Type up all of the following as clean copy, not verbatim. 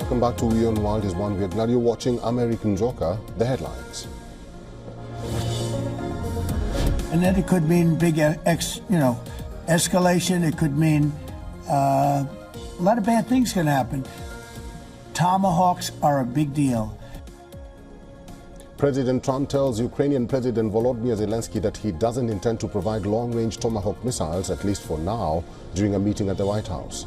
Welcome back to WION The World is one. We are glad you're watching American Joker, the headlines. And then it could mean big, escalation. It could mean a lot of bad things can happen. Tomahawks are a big deal. President Trump tells Ukrainian President Volodymyr Zelensky that he doesn't intend to provide long-range Tomahawk missiles, at least for now, during a meeting at the White House.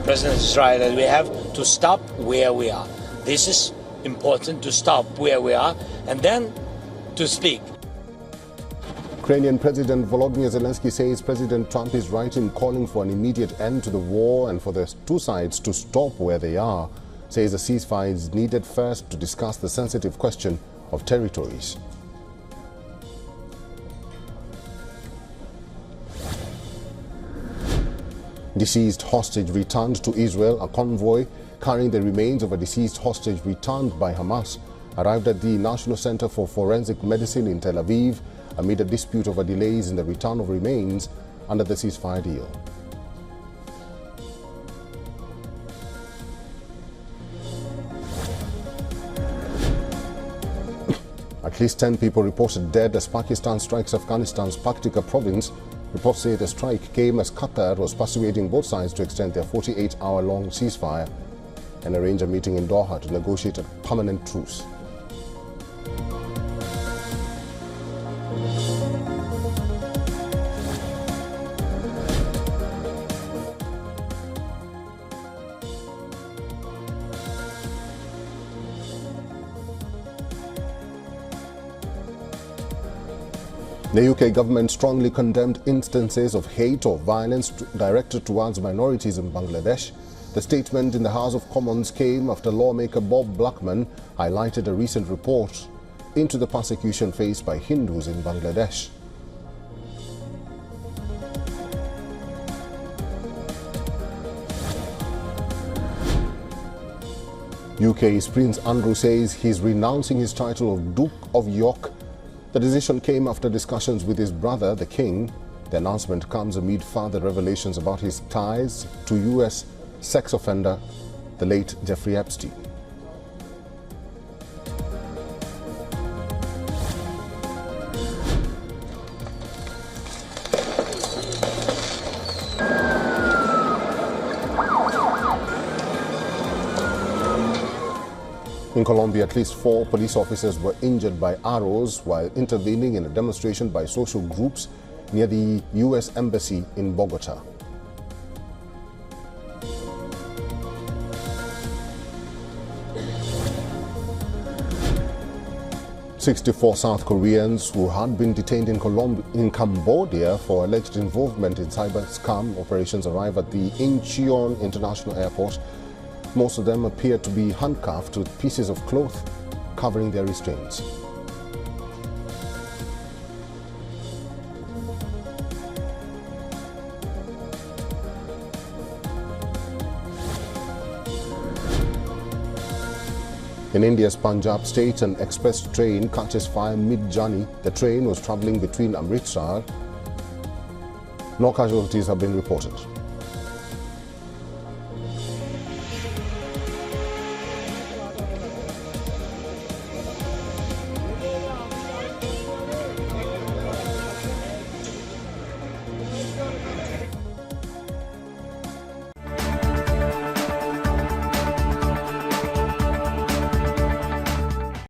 President Israel that we have to stop where we are. This is important, to stop where we are and then to speak. Ukrainian President Volodymyr Zelensky says President Trump is right in calling for an immediate end to the war and for the two sides to stop where they are. Says a ceasefire is needed first to discuss the sensitive question of territories. Deceased hostage returned to Israel. A convoy carrying the remains of a deceased hostage returned by Hamas arrived at the National Center for Forensic Medicine in Tel Aviv amid a dispute over delays in the return of remains under the ceasefire deal. At least 10 people reported dead as Pakistan strikes Afghanistan's Paktika province. Reports say the strike came as Qatar was persuading both sides to extend their 48-hour-long ceasefire and arrange a meeting in Doha to negotiate a permanent truce. The UK government strongly condemned instances of hate or violence directed towards minorities in Bangladesh. The statement in the House of Commons came after lawmaker Bob Blackman highlighted a recent report into the persecution faced by Hindus in Bangladesh. UK's Prince Andrew says he's renouncing his title of Duke of York. The decision came after discussions with his brother, the King. The announcement comes amid further revelations about his ties to US sex offender, the late Jeffrey Epstein. In Colombia, at least 4 police officers were injured by arrows while intervening in a demonstration by social groups near the U.S. Embassy in Bogota. "64 South Koreans who had been detained in Cambodia for alleged involvement in cyber scam operations arrive at the Incheon International Airport. Most of them appear to be handcuffed with pieces of cloth covering their restraints. In India's Punjab state, an express train catches fire mid-journey. The train was travelling between Amritsar. No casualties have been reported.